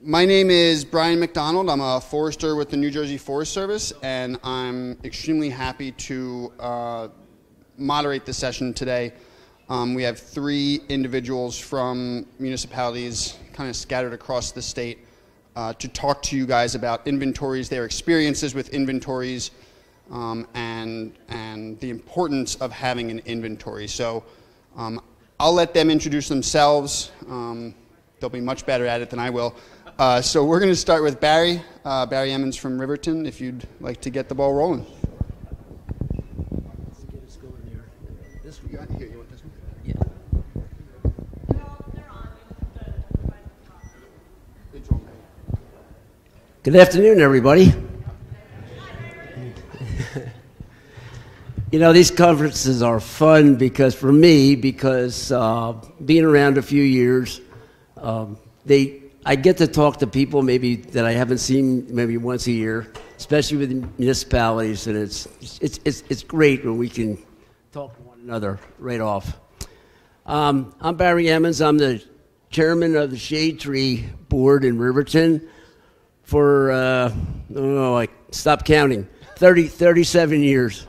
My name is Brian McDonald. I'm a forester with the New Jersey Forest Service, and I'm extremely happy to moderate this session today. We have 3 individuals from municipalities kind of scattered across the state to talk to you guys about inventories, their experiences with inventories, and the importance of having an inventory. So I'll let them introduce themselves. They'll be much better at it than I will. So we're going to start with Barry Emmons from Riverton, if you'd like to get the ball rolling. Let's get us going here. This one. You got here. You want this one? Yeah. Good afternoon, everybody. You know, these conferences are fun because being around a few years, I get to talk to people maybe that I haven't seen maybe once a year, especially with the municipalities, and it's great when we can talk to one another right off. I'm Barry Emmons. I'm the chairman of the Shade Tree Board in Riverton for I stopped counting, 37 years.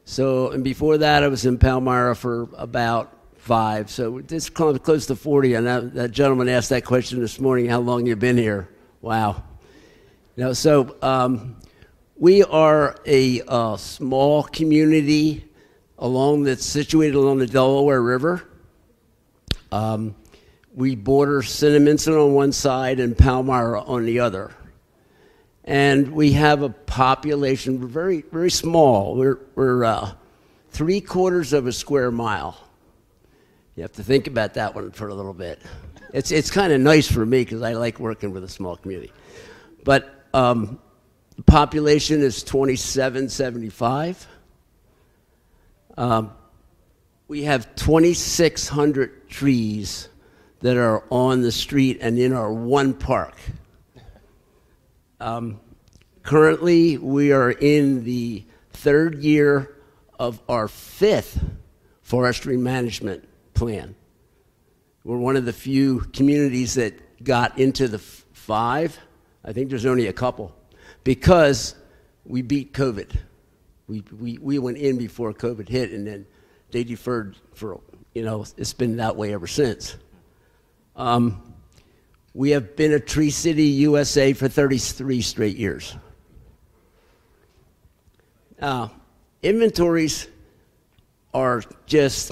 So, and before that, I was in Palmyra for about 5. So it's close to 40. And that gentleman asked that question this morning, how long you been here? Wow. You know, so we are a small community that's situated along the Delaware River. We border Synopsis on one side and Palmyra on the other. And we have a population, we're very, very small. We're 3/4 of a square mile. You have to think about that one for a little bit. It's kind of nice for me because I like working with a small community. But the population is 2,775. We have 2,600 trees that are on the street and in our one park. Currently, we are in the 3rd year of our 5th forestry management plan. We're one of the few communities that got into the 5. I think there's only a couple because we beat COVID. We went in before COVID hit, and then they deferred for, it's been that way ever since. We have been a Tree City, USA for 33 straight years. Inventories are just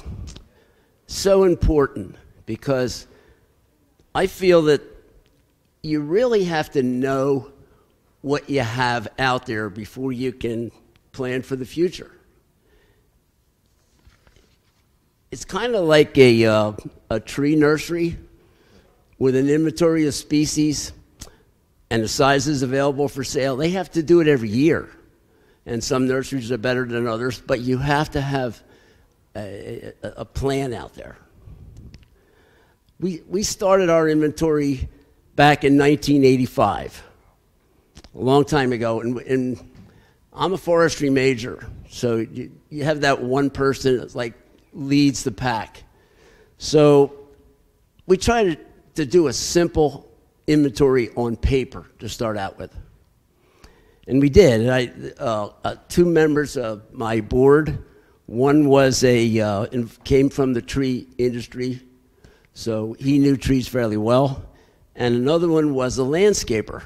so important because I feel that you really have to know what you have out there before you can plan for the future. It's kind of like a tree nursery with an inventory of species and the sizes available for sale. They have to do it every year. And some nurseries are better than others, but you have to have a plan out there. We started our inventory back in 1985, a long time ago. And I'm a forestry major, so you have that one person that leads the pack. So we try to do a simple inventory on paper to start out with. And we did. And 2 members of my board, one was came from the tree industry, so he knew trees fairly well. And another one was a landscaper.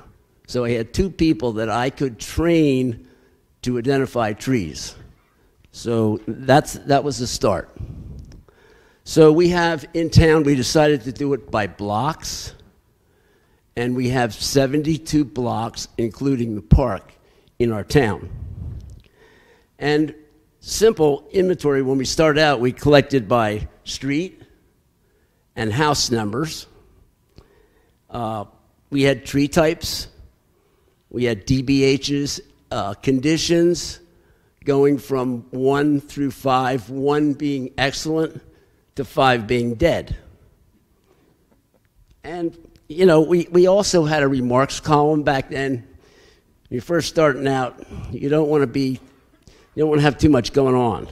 So I had 2 people that I could train to identify trees. So that was the start. So we have in town, we decided to do it by blocks, and we have 72 blocks, including the park, in our town. And simple inventory, when we started out, we collected by street and house numbers. We had tree types, we had DBHs, conditions going from 1 through 5, 1 being excellent, to 5 being dead. And, we also had a remarks column back then. When you're first starting out, you don't want to have too much going on.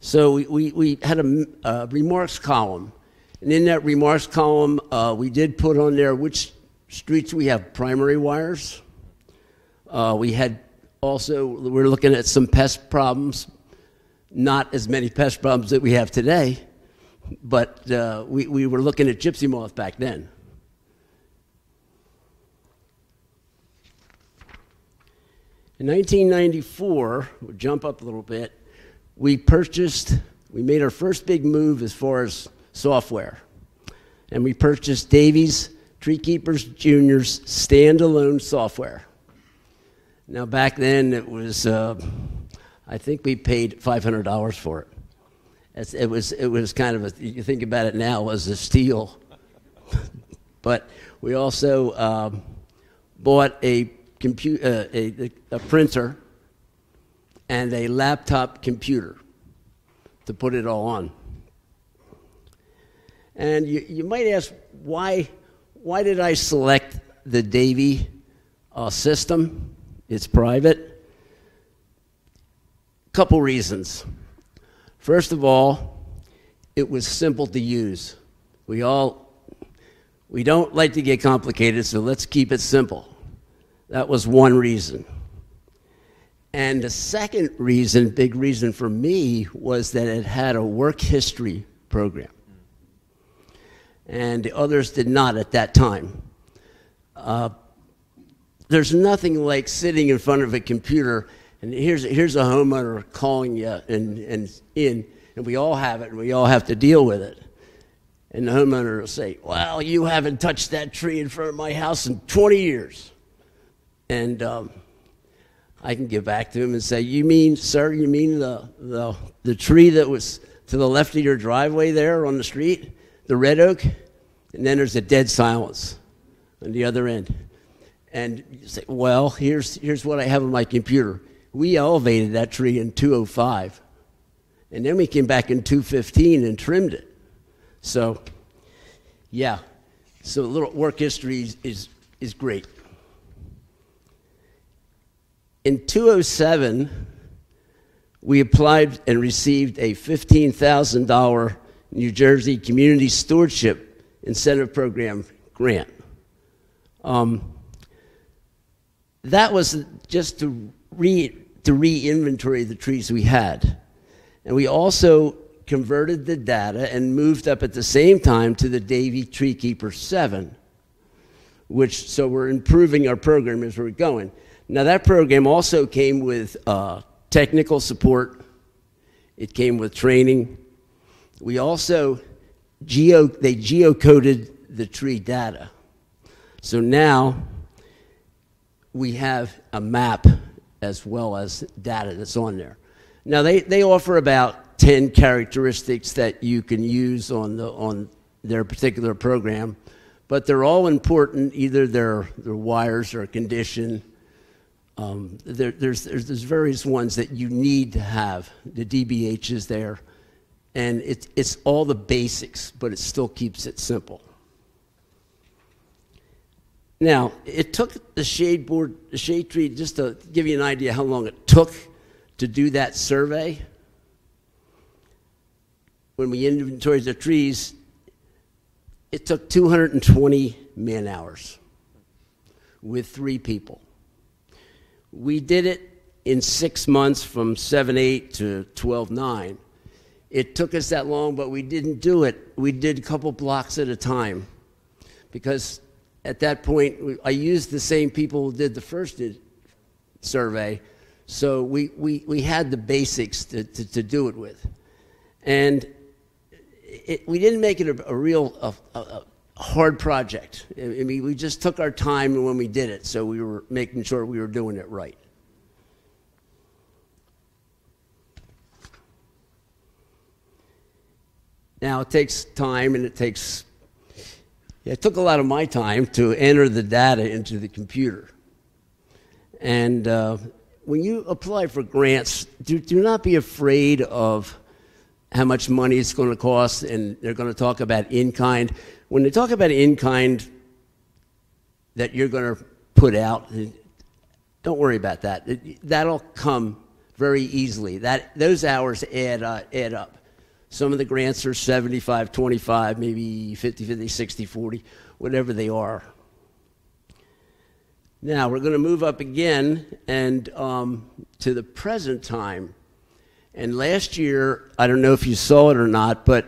So we had a remarks column. And in that remarks column, we did put on there which Streets, we have primary wires. We're looking at some pest problems, not as many pest problems that we have today, but we were looking at gypsy moth back then. In 1994, we'll jump up a little bit, we made our first big move as far as software. And we purchased Davies Tree Keepers Junior's standalone software. Now back then it was, I think we paid $500 for it. It was kind of you think about it now, it was a steal. But we also bought a printer and a laptop computer to put it all on. And you might ask, why did I select the Davy system? It's private. Couple reasons. First of all, it was simple to use. We don't like to get complicated, so let's keep it simple. That was one reason. And the second reason, big reason for me, was that it had a work history program. And the others did not at that time. There's nothing like sitting in front of a computer, and here's a homeowner calling you, and we all have it, and we all have to deal with it. And the homeowner will say, well, you haven't touched that tree in front of my house in 20 years. And I can get back to him and say, you mean the tree that was to the left of your driveway there on the street, the red oak? And then there's a dead silence on the other end. And you say, well, here's what I have on my computer. We elevated that tree in 205. And then we came back in 215 and trimmed it. So, yeah. So a little work history is great. In 2007, we applied and received a $15,000 New Jersey Community Stewardship Incentive Program grant. That was just to re-inventory the trees we had. And we also converted the data and moved up at the same time to the Davy Tree Keeper 7, so we're improving our program as we're going. Now that program also came with technical support. It came with training. We also they geocoded the tree data. So now we have a map as well as data that's on there. Now they offer about 10 characteristics that you can use on their particular program, but they're all important. Either their wires or condition. There's various ones that you need to have. The DBH is there, and it's all the basics, but it still keeps it simple. Now, it took the shade tree, just to give you an idea how long it took to do that survey. When we inventoried the trees, it took 220 man-hours with 3 people. We did it in 6 months from 7/8 to 12/9. It took us that long, but we didn't do it. We did a couple blocks at a time because at that point, I used the same people who did the first survey, so we had the basics to do it with. And we didn't make it a real hard project. I mean, we just took our time when we did it, so we were making sure we were doing it right. Now, it takes time, and it took a lot of my time to enter the data into the computer. And when you apply for grants, do not be afraid of how much money it's going to cost, and they're going to talk about in-kind. When they talk about in-kind that you're going to put out, don't worry about that. That'll come very easily. Those hours add up. Some of the grants are 75-25, maybe 50-50, 60-40, whatever they are. Now we're going to move up again and to the present time. And last year, I don't know if you saw it or not, but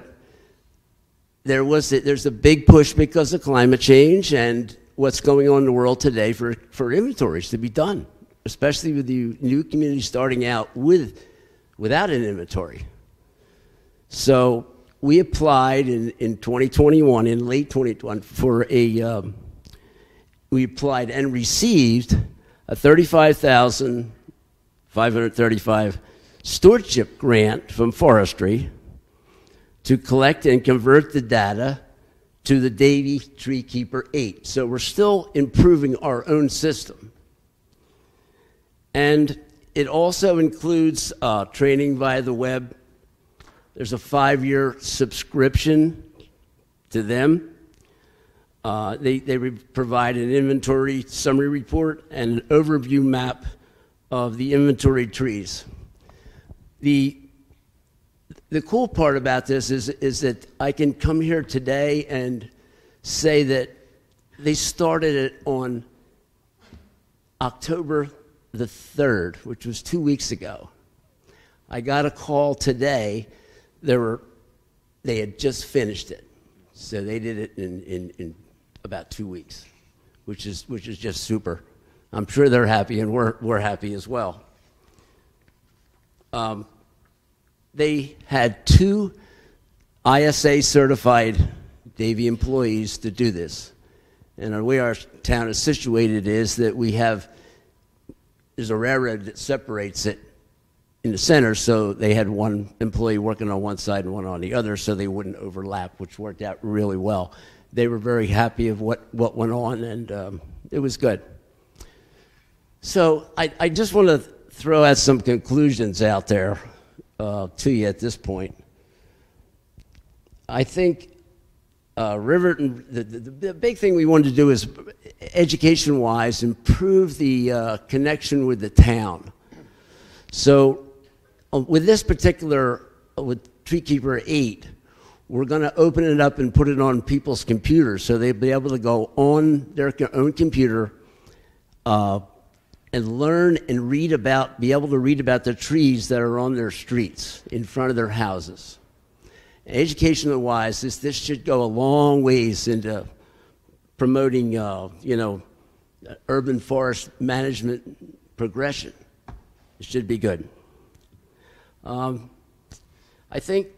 there's a big push because of climate change and what's going on in the world today for inventories to be done, especially with the new community starting out without an inventory. So we applied in 2021, in late 2021, we applied and received a $35,535 stewardship grant from forestry to collect and convert the data to the Davy Tree Keeper 8. So we're still improving our own system. And it also includes training via the web. There's a 5-year subscription to them. They provide an inventory summary report and an overview map of the inventory trees. The cool part about this is that I can come here today and say that they started it on October the 3rd, which was 2 weeks ago. I got a call today. They had just finished it, so they did it in about 2 weeks, which is just super. I'm sure they're happy, and we're happy as well. They had 2 ISA certified Davy employees to do this. And the way our town is situated is that there's a railroad that separates it in the center, so they had one employee working on one side and one on the other, so they wouldn't overlap, which worked out really well. They were very happy of what went on, and it was good. So I just want to throw out some conclusions out there to you at this point. I think Riverton, the big thing we wanted to do is, education-wise, improve the connection with the town. So with this particular, with Tree Keeper 8, we're going to open it up and put it on people's computers so they'll be able to go on their own computer and learn and be able to read about the trees that are on their streets in front of their houses. Educational-wise, this should go a long ways into promoting, urban forest management progression. It should be good. I think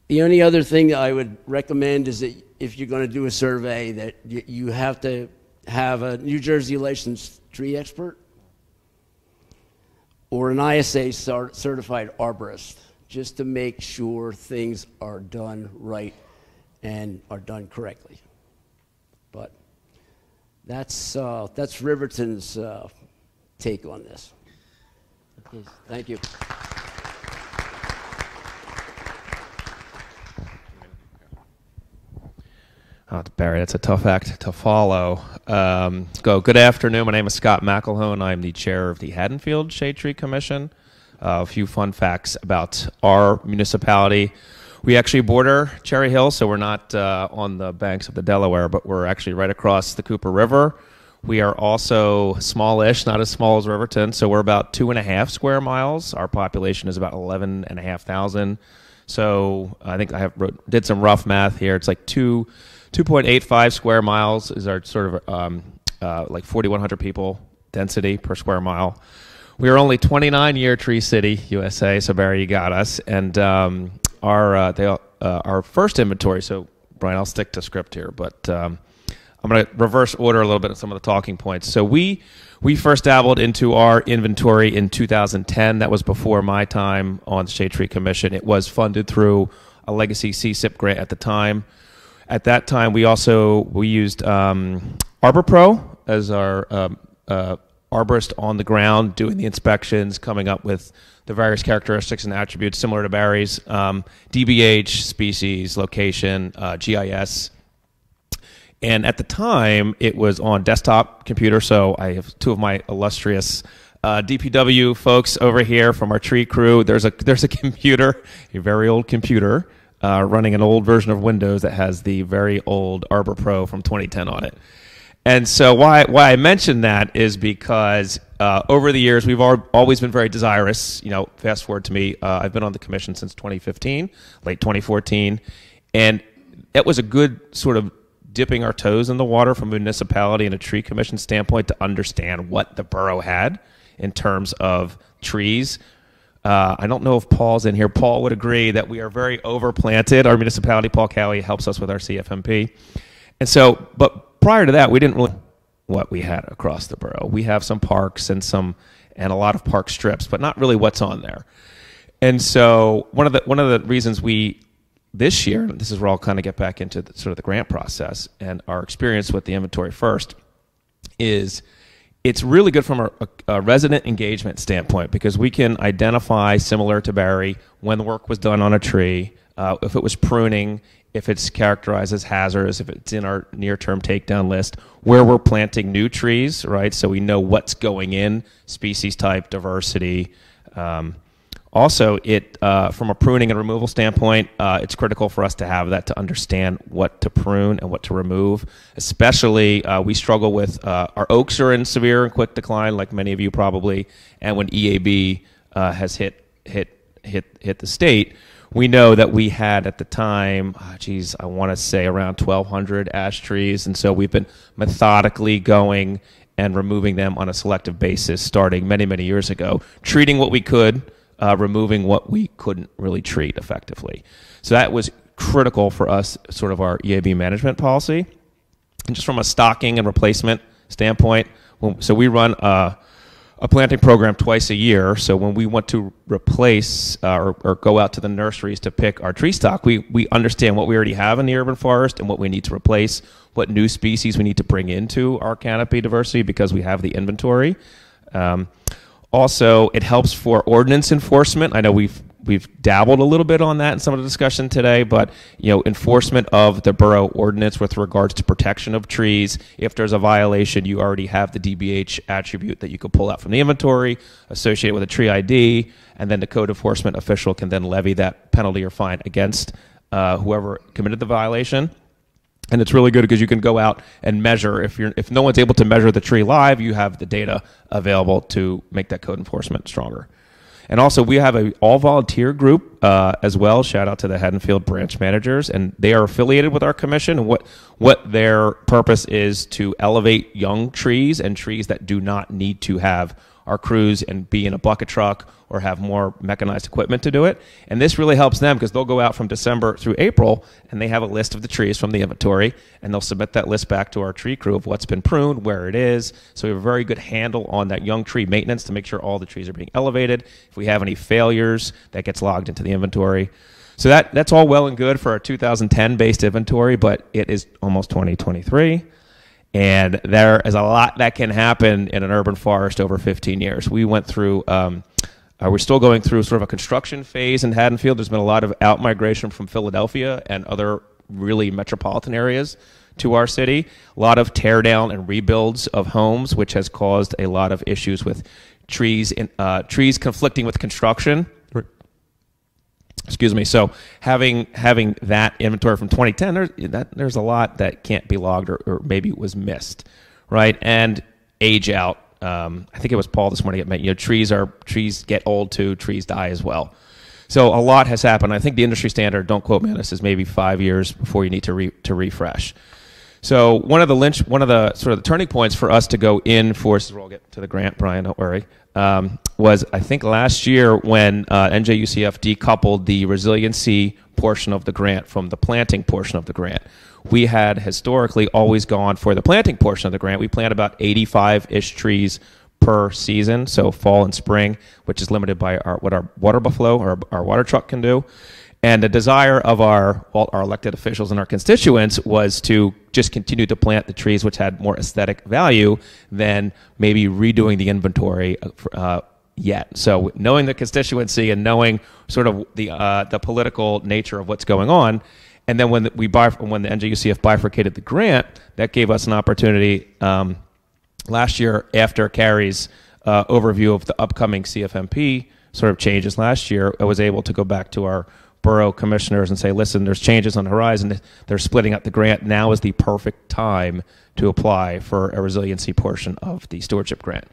the only other thing that I would recommend is that if you're going to do a survey, that you have to have a New Jersey licensed tree expert or an ISA certified arborist, just to make sure things are done right and are done correctly. But that's Riverton's take on this. Okay, thank you. Oh, Barry, that's a tough act to follow. Good afternoon. My name is Scott McElhone. I'm the chair of the Haddonfield Shade Tree Commission. A few fun facts about our municipality. We actually border Cherry Hill, so we're not on the banks of the Delaware, but we're actually right across the Cooper River. We are also smallish, not as small as Riverton, so we're about 2.5 square miles. Our population is about 11,500. So I think did some rough math here. It's like 2.85 square miles is our sort of like 4,100 people density per square mile. We are only 29-year Tree City, USA, so Barry, you got us. And our first inventory, so Brian, I'll stick to script here, but I'm going to reverse order a little bit of some of the talking points. So we first dabbled into our inventory in 2010. That was before my time on the Shade Tree Commission. It was funded through a legacy CSIP grant at the time. At that time, we used Arbor Pro as our arborist on the ground, doing the inspections, coming up with the various characteristics and attributes similar to Barry's, DBH, species, location, GIS. And at the time, it was on desktop computer, so I have 2 of my illustrious DPW folks over here from our tree crew. There's a computer, a very old computer, running an old version of Windows that has the very old Arbor Pro from 2010 on it. And so why I mention that is because over the years we've always been very desirous. Fast forward to me, I've been on the commission since 2015, late 2014, and it was a good sort of dipping our toes in the water from a municipality and a tree commission standpoint to understand what the borough had in terms of trees. I don't know if Paul's in here. Paul would agree that we are very overplanted. Our municipality, Paul Cowie, helps us with our CFMP. And so, but prior to that, we didn't really know what we had across the borough. We have some parks and a lot of park strips, but not really what's on there. And so one of the reasons this year, this is where I'll kind of get back into sort of the grant process and our experience with the inventory first, is it's really good from a resident engagement standpoint because we can identify, similar to Barry, when the work was done on a tree, if it was pruning, if it's characterized as hazardous, if it's in our near-term takedown list, where we're planting new trees, right? So we know what's going in, species type, diversity. Also, from a pruning and removal standpoint, it's critical for us to have that to understand what to prune and what to remove. Especially, we struggle with our oaks are in severe and quick decline, like many of you probably. And when EAB has hit the state, we know that we had at the time, I want to say around 1,200 ash trees, and so we've been methodically going and removing them on a selective basis, starting many, many years ago, treating what we could. Removing what we couldn't really treat effectively. So that was critical for us, sort of our EAB management policy. And just from a stocking and replacement standpoint, so we run a planting program twice a year. So when we want to replace or go out to the nurseries to pick our tree stock, we understand what we already have in the urban forest and what we need to replace, what new species we need to bring into our canopy diversity because we have the inventory. Also, it helps for ordinance enforcement. I know we've dabbled a little bit on that in some of the discussion today, but enforcement of the borough ordinance with regards to protection of trees. If there's a violation, you already have the DBH attribute that you could pull out from the inventory, associated with a tree ID, and then the code enforcement official can then levy that penalty or fine against whoever committed the violation. And it's really good because you can go out and measure. If no one's able to measure the tree live, you have the data available to make that code enforcement stronger. And also, we have an all-volunteer group as well. Shout out to the Haddonfield branch managers, and they are affiliated with our commission. And what their purpose is to elevate young trees and trees that do not need to have our crews and be in a bucket truck or have more mechanized equipment to do it. And this really helps them because they'll go out from December through April and they have a list of the trees from the inventory and they'll submit that list back to our tree crew of what's been pruned, where it is. So we have a very good handle on that young tree maintenance to make sure all the trees are being elevated. If we have any failures, that gets logged into the inventory. So that's all well and good for our 2010 based inventory, but it is almost 2023. And there is a lot that can happen in an urban forest over 15 years. We went through, we're still going through sort of a construction phase in Haddonfield. There's been a lot of out-migration from Philadelphia and other really metropolitan areas to our city. A lot of tear down and rebuilds of homes, which has caused a lot of issues with trees conflicting with construction. Excuse me. So having that inventory from 2010, there's a lot that can't be logged or maybe it was missed, right? And age out. I think it was Paul this morning that meant trees get old too. Trees die as well. So a lot has happened. I think the industry standard, don't quote me on this, is maybe 5 years before you need to refresh. So one of the sort of the turning points for us to go in for, this is where I'll get to the grant, Brian, don't worry, was I think last year when NJUCF decoupled the resiliency portion of the grant from the planting portion of the grant. We had historically always gone for the planting portion of the grant. We plant about 85-ish trees per season, so fall and spring, which is limited by what our water buffalo or our water truck can do. And the desire of our elected officials and our constituents was to just continue to plant the trees which had more aesthetic value than maybe redoing the inventory yet. So knowing the constituency and knowing sort of the political nature of what's going on, and then when the NJUCF bifurcated the grant, that gave us an opportunity last year after Carrie's overview of the upcoming CFMP sort of changes last year. I was able to go back to our borough commissioners and say, listen, there's changes on the horizon. They're splitting up the grant. Now is the perfect time to apply for a resiliency portion of the stewardship grant.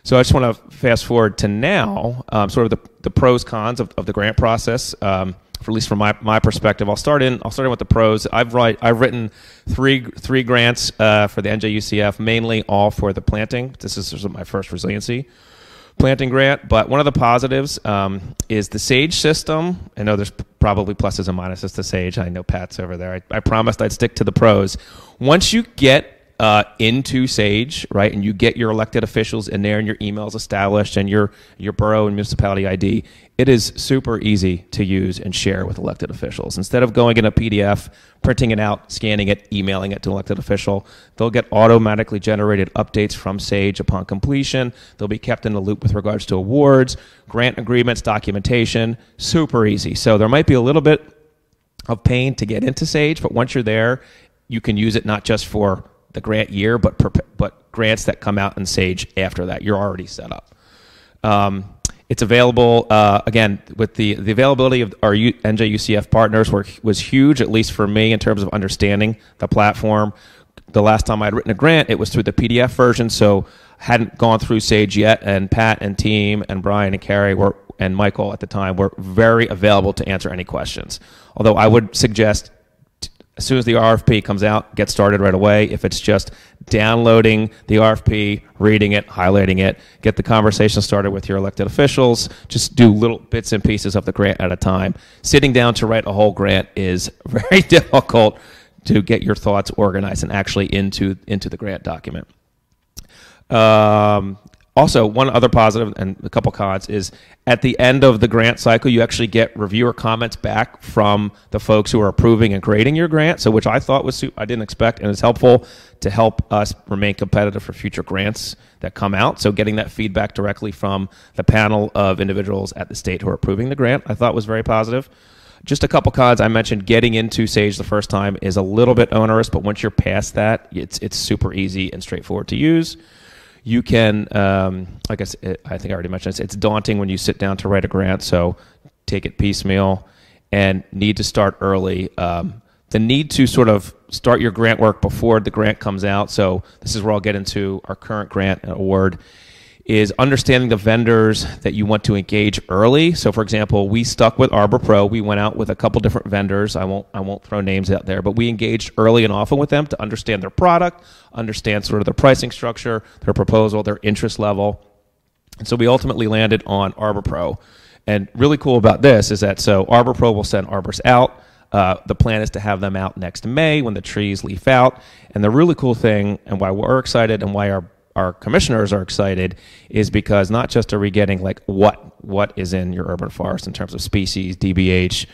So I just want to fast forward to now, sort of the pros, cons of the grant process. For at least from my perspective, I'll start in with the pros. I've written three grants for the NJUCF, mainly all for the planting. This is my first resiliency planting grant. But one of the positives is the SAGE system. I know there's probably pluses and minuses to SAGE. I know Pat's over there. I promised I'd stick to the pros. Once you get into SAGE, right, and you get your elected officials in there and your emails established and your borough and municipality ID, it is super easy to use and share with elected officials. Instead of going in a PDF, printing it out, scanning it, emailing it to an elected official, they'll get automatically generated updates from SAGE upon completion. They'll be kept in the loop with regards to awards, grant agreements, documentation, super easy. So there might be a little bit of pain to get into SAGE, but once you're there, you can use it not just for the grant year, but grants that come out in SAGE after that. You're already set up. It's available, again, with the availability of our NJUCF partners was huge, at least for me, in terms of understanding the platform. The last time I had written a grant, it was through the PDF version, so hadn't gone through SAGE yet, and Pat and team and Brian and Carrie and Michael at the time were very available to answer any questions. Although I would suggest as soon as the RFP comes out, get started right away. If it's just downloading the RFP, reading it, highlighting it, get the conversation started with your elected officials, just do little bits and pieces of the grant at a time. Sitting down to write a whole grant is very difficult to get your thoughts organized and actually into the grant document. Also, one other positive and a couple cons is at the end of the grant cycle, you actually get reviewer comments back from the folks who are approving and grading your grant, so which I thought I didn't expect, and it's helpful to help us remain competitive for future grants that come out. So getting that feedback directly from the panel of individuals at the state who are approving the grant, I thought was very positive. Just a couple cons. I mentioned getting into SAGE the first time is a little bit onerous, but once you're past that, it's super easy and straightforward to use. You can, like I said, I think I already mentioned this, it's daunting when you sit down to write a grant, so take it piecemeal and need to start early. The need to sort of start your grant work before the grant comes out, so this is where I'll get into our current grant award, is understanding the vendors that you want to engage early. So for example, we stuck with Arbor Pro. We went out with a couple different vendors. I won't throw names out there, but we engaged early and often with them to understand their product, understand sort of their pricing structure, their proposal, their interest level. And so we ultimately landed on Arbor Pro. And really cool about this is that so Arbor Pro will send arbors out. The plan is to have them out next May when the trees leaf out. And the really cool thing and why we're excited and why our commissioners are excited is because not just are we getting like what is in your urban forest in terms of species, DBH,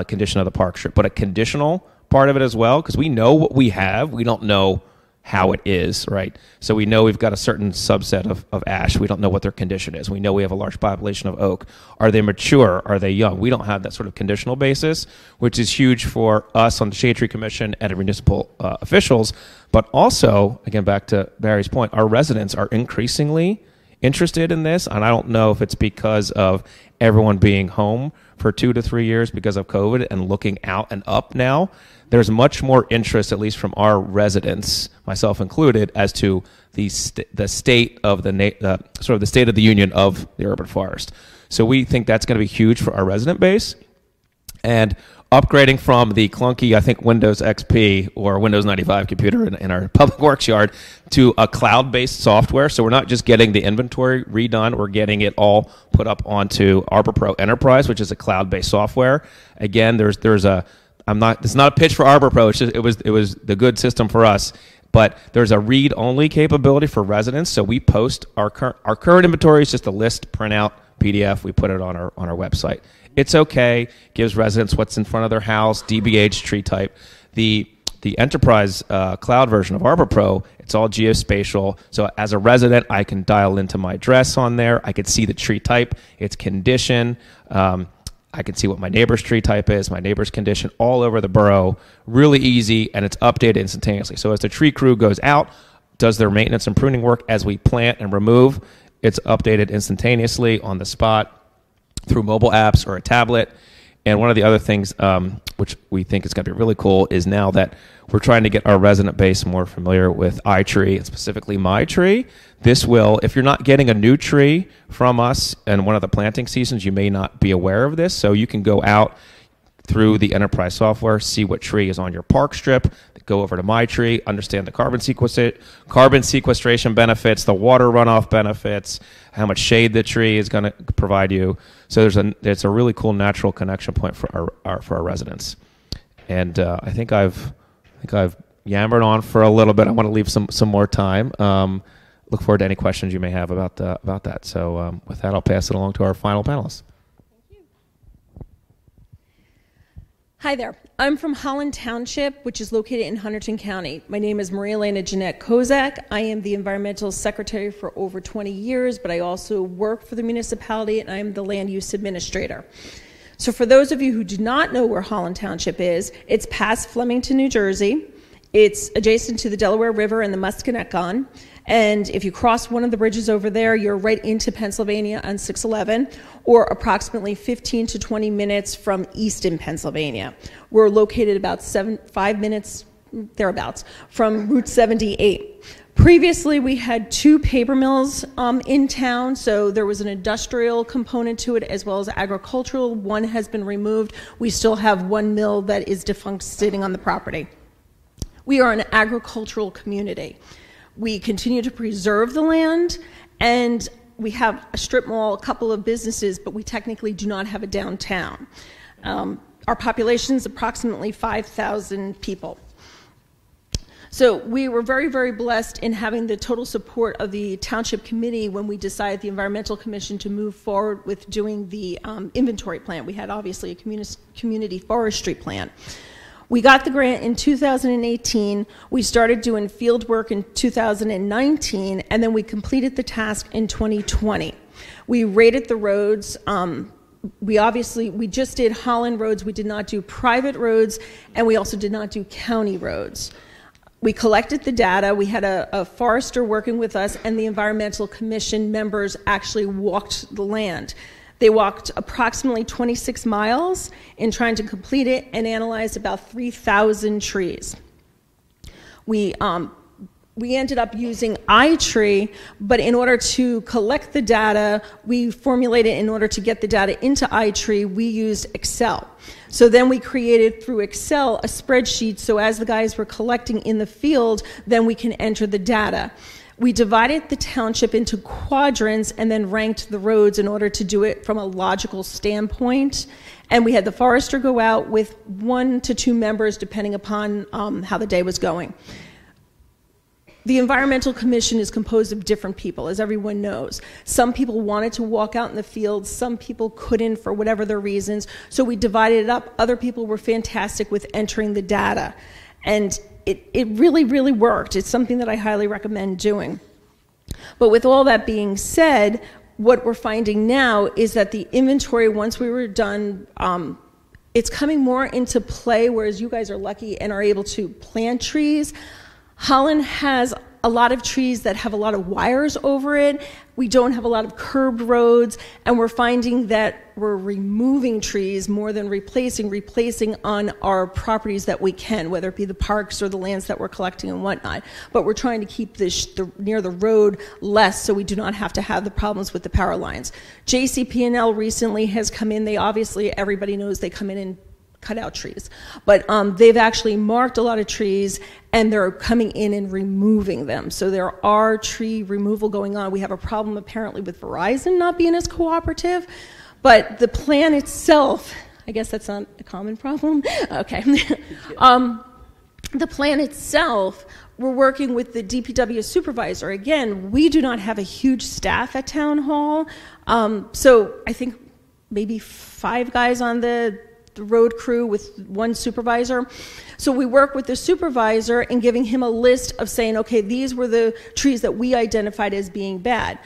condition of the park strip, but a conditional part of it as well, because we know what we have. We don't know how it is, right? So we know we've got a certain subset of ash. We don't know what their condition is. We know we have a large population of oak. Are they mature? Are they young? We don't have that sort of conditional basis, which is huge for us on the Shade Tree Commission and municipal officials. But also, again, back to Barry's point, our residents are increasingly interested in this, and I don't know if it's because of everyone being home for 2 to 3 years because of COVID and looking out and up now. There's much more interest, at least from our residents, myself included, as to the state of sort of the state of the union of the urban forest. So we think that's going to be huge for our resident base. And upgrading from the clunky, I think, Windows XP or Windows 95 computer in our public works yard to a cloud-based software. So we're not just getting the inventory redone, we're getting it all put up onto Arbor Pro Enterprise, which is a cloud-based software. Again, it's not a pitch for Arbor Pro. It's just, it was the good system for us. But there's a read-only capability for residents. So we post our current inventory is just a list printout PDF. We put it on our website. It's okay. Gives residents what's in front of their house, DBH, tree type. The enterprise cloud version of Arbor Pro, it's all geospatial. So as a resident, I can dial into my address on there. I can see the tree type, its condition. I can see what my neighbor's tree type is, my neighbor's condition, all over the borough. Really easy, and it's updated instantaneously. So as the tree crew goes out, does their maintenance and pruning work as we plant and remove, it's updated instantaneously on the spot through mobile apps or a tablet. And one of the other things which we think is going to be really cool is now that we're trying to get our resident base more familiar with iTree, and specifically my tree. This will, if you're not getting a new tree from us in one of the planting seasons, you may not be aware of this. So you can go out through the enterprise software, see what tree is on your park strip, go over to my tree, understand the carbon sequestration benefits, the water runoff benefits, how much shade the tree is going to provide you. So it's a really cool natural connection point for our residents. And I think I've yammered on for a little bit. I want to leave some more time. Look forward to any questions you may have about that. So with that, I'll pass it along to our final panelists. Hi there. I'm from Holland Township, which is located in Hunterdon County. My name is Maria Elena Jeanette Kozak. I am the environmental secretary for over 20 years, but I also work for the municipality, and I'm the land use administrator. So for those of you who do not know where Holland Township is, it's past Flemington, New Jersey. It's adjacent to the Delaware River and the Musconetcon. And if you cross one of the bridges over there, you're right into Pennsylvania on 611, or approximately 15 to 20 minutes from Easton, Pennsylvania. We're located about 5 minutes, thereabouts, from Route 78. Previously, we had 2 paper mills in town, so there was an industrial component to it as well as agricultural. One has been removed. We still have 1 mill that is defunct sitting on the property. We are an agricultural community. We continue to preserve the land, and we have a strip mall, a couple of businesses, but we technically do not have a downtown. Our population is approximately 5,000 people. So we were very, very blessed in having the total support of the Township Committee when we decided, the Environmental Commission, to move forward with doing the inventory plan. We had obviously a community forestry plan. We got the grant in 2018, we started doing field work in 2019, and then we completed the task in 2020. We rated the roads. We just did Holland roads, we did not do private roads, and we also did not do county roads. We collected the data, we had a forester working with us, and the Environmental Commission members actually walked the land. They walked approximately 26 miles in trying to complete it and analyzed about 3,000 trees. We ended up using iTree, but in order to collect the data, we formulated, in order to get the data into iTree, we used Excel. So then we created through Excel a spreadsheet, so as the guys were collecting in the field, then we can enter the data. We divided the township into quadrants and then ranked the roads in order to do it from a logical standpoint. And we had the forester go out with 1 to 2 members depending upon how the day was going. The Environmental Commission is composed of different people, as everyone knows. Some people wanted to walk out in the field, some people couldn't for whatever their reasons, so we divided it up. Other people were fantastic with entering the data. And it really, really worked. It's something that I highly recommend doing. But with all that being said, what we're finding now is that the inventory, once we were done, it's coming more into play, whereas you guys are lucky and are able to plant trees. Holland has a lot of trees that have a lot of wires over it. We don't have a lot of curbed roads, and we're finding that we're removing trees more than replacing on our properties that we can, whether it be the parks or the lands that we're collecting and whatnot. But we're trying to keep near the road less, so we do not have to have the problems with the power lines. JCP&L recently has come in. They obviously, everybody knows they come in and cut out trees, but they've actually marked a lot of trees, and they're coming in and removing them. So there are tree removal going on. We have a problem apparently with Verizon not being as cooperative, but the plan itself, I guess that's not a common problem. Okay. The plan itself, we're working with the DPW supervisor. Again, we do not have a huge staff at Town Hall, so I think maybe 5 guys on the road crew with 1 supervisor. So we work with the supervisor in giving him a list of saying, okay, these were the trees that we identified as being bad.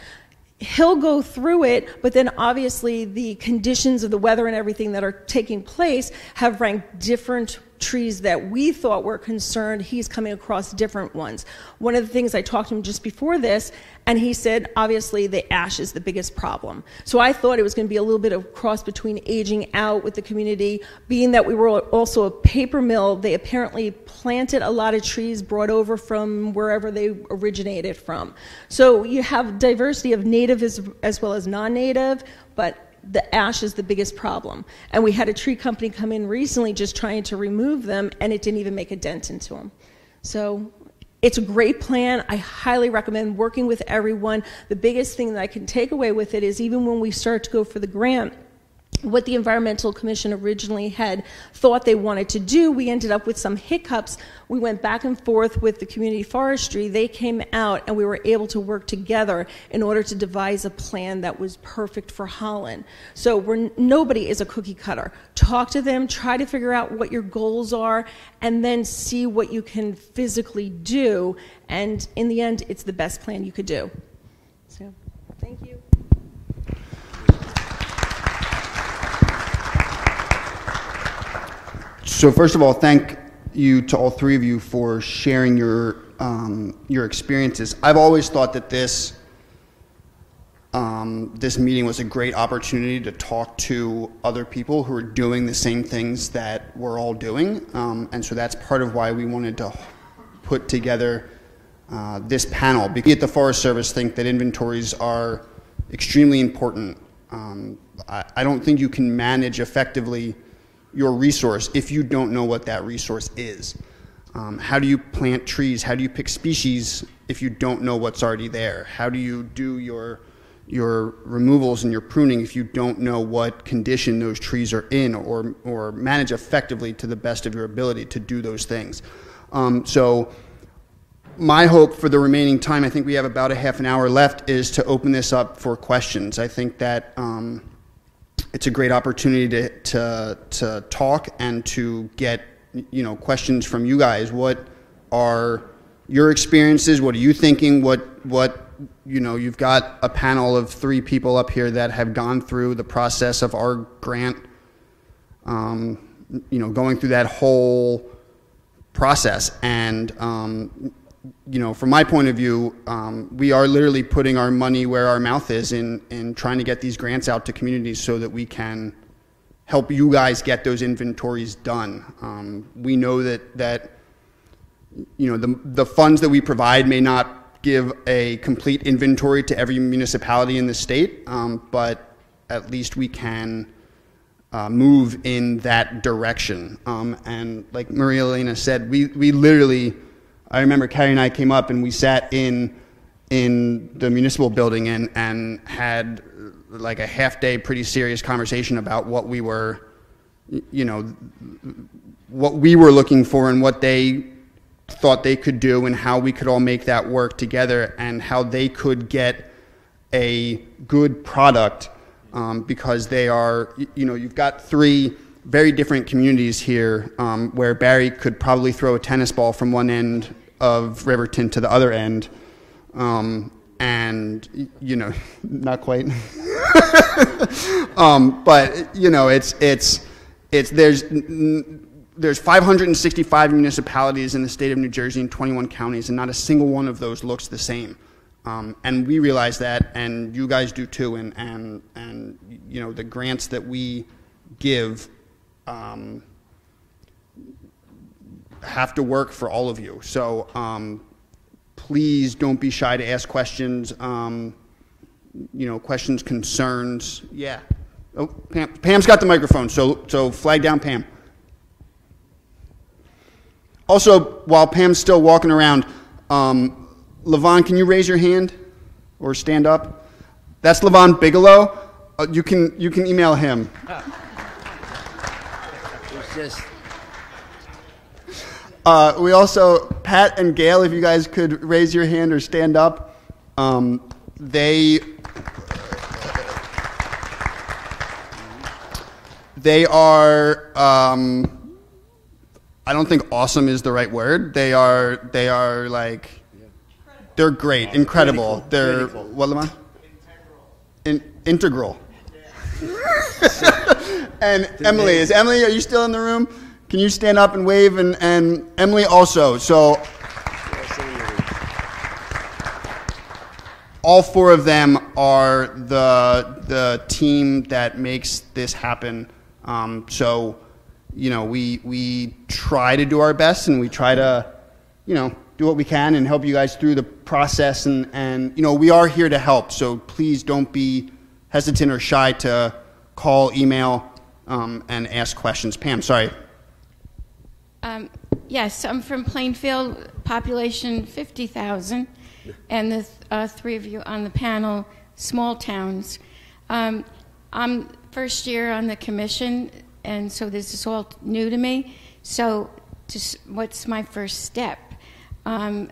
He'll go through it, but then obviously the conditions of the weather and everything that are taking place have ranked different trees that we thought were concerned, he's coming across different ones. One of the things I talked to him just before this, and he said, obviously, the ash is the biggest problem. So I thought it was going to be a little bit of cross between aging out with the community, being that we were also a paper mill. They apparently planted a lot of trees brought over from wherever they originated from. So you have diversity of native as well as non-native, but the ash is the biggest problem. And we had a tree company come in recently just trying to remove them, and it didn't even make a dent into them. So it's a great plan. I highly recommend working with everyone. The biggest thing that I can take away with it is even when we start to go for the grant, what the Environmental Commission originally had thought they wanted to do, we ended up with some hiccups. We went back and forth with the community forestry. They came out and we were able to work together in order to devise a plan that was perfect for Holland. So nobody is a cookie cutter. Talk to them, try to figure out what your goals are, and then see what you can physically do. And in the end, it's the best plan you could do. So, thank you. So first of all, thank you to all three of you for sharing your experiences. I've always thought that this meeting was a great opportunity to talk to other people who are doing the same things that we're all doing, and so that's part of why we wanted to put together this panel. Because the Forest Service think that inventories are extremely important. I don't think you can manage effectively your resource if you don't know what that resource is. How do you plant trees? How do you pick species if you don't know what's already there? How do you do your removals and your pruning if you don't know what condition those trees are in, or manage effectively to the best of your ability to do those things? So my hope for the remaining time, I think we have about a half an hour left, is to open this up for questions. I think that it's a great opportunity to talk and to get questions from you guys. What are your experiences? What are you thinking? What you've got a panel of 3 people up here that have gone through the process of our grant, going through that whole process. And from my point of view, we are literally putting our money where our mouth is in trying to get these grants out to communities so that we can help you guys get those inventories done. We know that the funds that we provide may not give a complete inventory to every municipality in the state, but at least we can move in that direction. And like Maria Elena said, we literally, I remember Carrie and I came up and we sat in the municipal building and had like a half-day pretty serious conversation about what we were, what we were looking for and what they thought they could do and how we could all make that work together and how they could get a good product, because they are, you've got 3 very different communities here, where Barry could probably throw a tennis ball from one end of Riverton to the other end, and not quite. But there's 565 municipalities in the state of New Jersey and 21 counties, and not a single one of those looks the same. And we realize that, and you guys do too. And the grants that we give have to work for all of you. So please don't be shy to ask questions. Questions, concerns. Yeah. Oh, Pam's got the microphone. So flag down, Pam. Also, while Pam's still walking around, Levon, can you raise your hand or stand up? That's Levon Bigelow. You can email him. It's just... We also, Pat and Gail, if you guys could raise your hand or stand up. They are, I don't think awesome is the right word. They are like, they're great, incredible. They're, what, Lamont? Integral. And Emily, are you still in the room? Can you stand up and wave? And Emily also. So all four of them are the team that makes this happen. So, you know, we try to do our best, and we try to, you know, do what we can and help you guys through the process. And you know, we are here to help. So please don't be hesitant or shy to call, email, and ask questions. Pam, sorry. Yes, I'm from Plainfield, population 50,000, and the three of you on the panel, small towns. I'm first year on the commission, and so this is all new to me. So what's my first step? I'm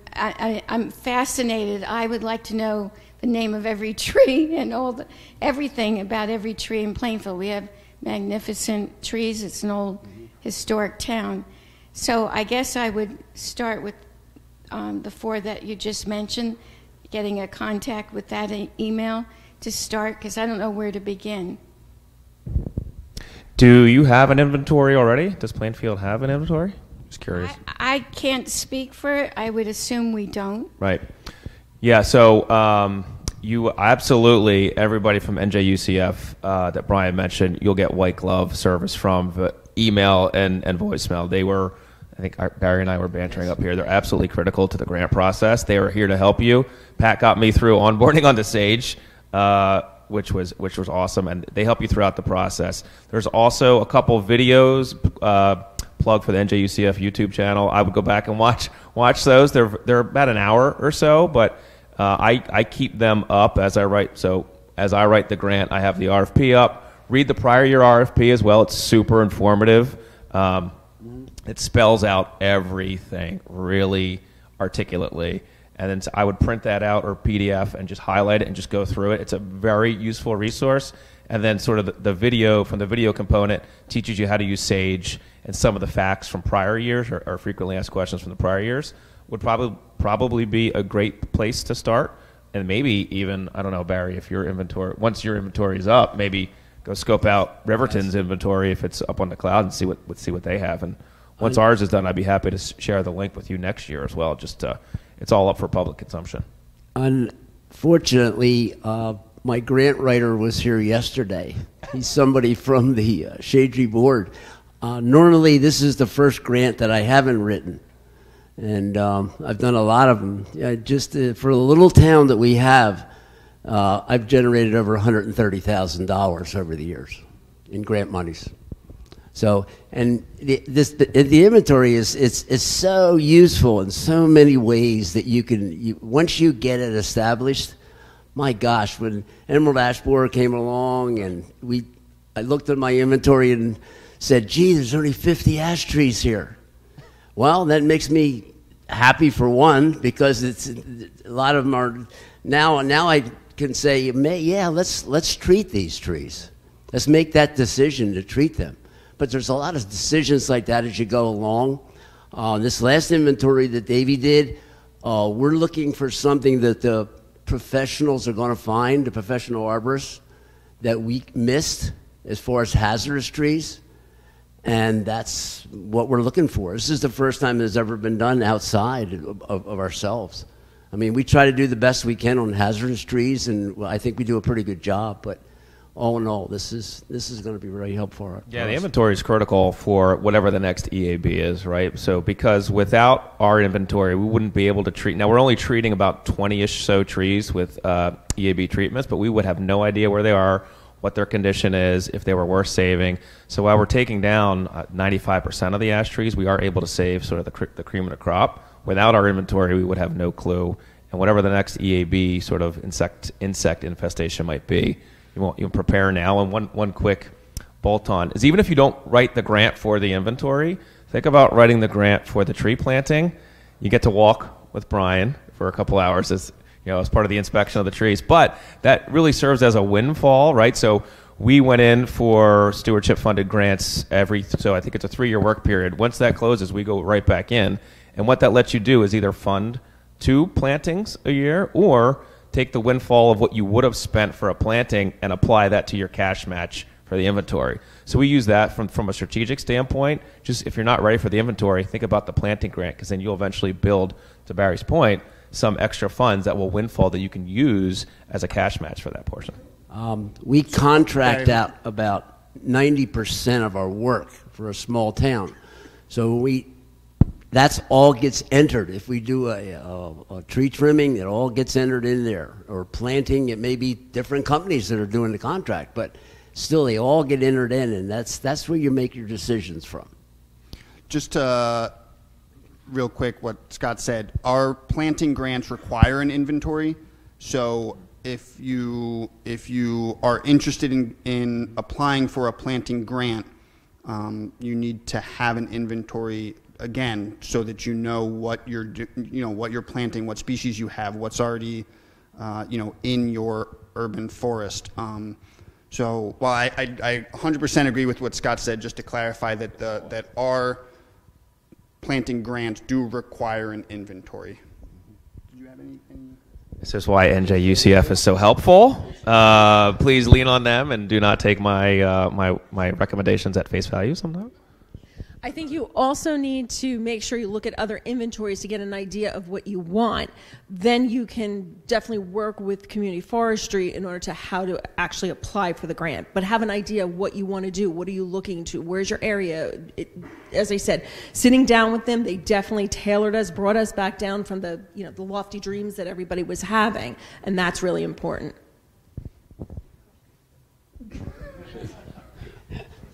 fascinated. I would like to know the name of every tree and everything about every tree in Plainfield. We have magnificent trees. It's an old historic town. So I guess I would start with the four that you just mentioned, getting a contact with that email to start, because I don't know where to begin. Do you have an inventory already? Does Plainfield have an inventory? Just curious. I can't speak for it. I would assume we don't. Right. Yeah, so you absolutely, everybody from NJUCF that Brian mentioned, you'll get white glove service from, but email and voicemail. They were, I think Barry and I were bantering up here. They're absolutely critical to the grant process. They are here to help you. Pat got me through onboarding onto Sage, which was awesome, and they help you throughout the process. There's also a couple videos, plug for the NJUCF YouTube channel. I would go back and watch those. They're about an hour or so, but I keep them up as I write. So as I write the grant, I have the RFP up. Read the prior year RFP as well. It's super informative. It spells out everything really articulately. And then I would print that out or PDF and just highlight it and just go through it. It's a very useful resource. And then sort of the video, from the video component, teaches you how to use Sage, and some of the facts from prior years or frequently asked questions from the prior years would probably be a great place to start. And maybe even, I don't know, Barry, if your inventory, once your inventory is up, maybe go scope out Riverton's inventory if it's up on the cloud and see what they have. And once ours is done, I'd be happy to share the link with you next year as well. Just it's all up for public consumption. Unfortunately, my grant writer was here yesterday. He's somebody from the Shade Tree Board. Normally, this is the first grant that I haven't written, and I've done a lot of them. Just for the little town that we have, I've generated over $130,000 over the years in grant monies. So, and the inventory is so useful in so many ways that once you get it established. My gosh, when Emerald Ash Borer came along, and I looked at my inventory and said, "Gee, there's only 50 ash trees here." Well, that makes me happy for one, because a lot of them are now I can say, yeah, let's treat these trees. Let's make that decision to treat them. But there's a lot of decisions like that as you go along. This last inventory that Davey did, we're looking for something that the professionals are going to find, the professional arborists, that we missed as far as hazardous trees. And that's what we're looking for. This is the first time it's ever been done outside of ourselves. I mean, we try to do the best we can on hazardous trees, and I think we do a pretty good job. But all in all, this is going to be very helpful. Yeah, the inventory is critical for whatever the next EAB is, right? So because without our inventory, we wouldn't be able to treat. Now, we're only treating about 20-ish so trees with EAB treatments, but we would have no idea where they are, what their condition is, if they were worth saving. So while we're taking down 95% of the ash trees, we are able to save sort of the cream of the crop. Without our inventory, we would have no clue. And whatever the next EAB sort of insect infestation might be, you prepare now. And one quick bolt-on is, even if you don't write the grant for the inventory, think about writing the grant for the tree planting. You get to walk with Brian for a couple hours as part of the inspection of the trees. But that really serves as a windfall, right? So we went in for stewardship-funded grants so I think it's a 3-year work period. Once that closes, we go right back in. And what that lets you do is either fund 2 plantings a year, or take the windfall of what you would have spent for a planting and apply that to your cash match for the inventory. So we use that from a strategic standpoint. Just if you're not ready for the inventory, think about the planting grant, because then you'll eventually build, to Barry's point, some extra funds that will windfall that you can use as a cash match for that portion. We contract out about 90% of our work for a small town. So that's all gets entered. If we do a tree trimming, it all gets entered in there. Or planting, it may be different companies that are doing the contract, but still they all get entered in, and that's where you make your decisions from. Just real quick, what Scott said, our planting grants require an inventory. So if you are interested in applying for a planting grant, you need to have an inventory again, so that you know what you're planting, what species you have, what's already in your urban forest. So while I 100% agree with what Scott said, just to clarify that our planting grants do require an inventory. Did you have any? This is why NJUCF is so helpful. Please lean on them and do not take my my recommendations at face value sometimes. I think you also need to make sure you look at other inventories to get an idea of what you want. Then you can definitely work with community forestry in order to how to actually apply for the grant. But have an idea of what you want to do. What are you looking to? Where's your area? As I said, sitting down with them, they definitely tailored us, brought us back down from the the lofty dreams that everybody was having, and that's really important.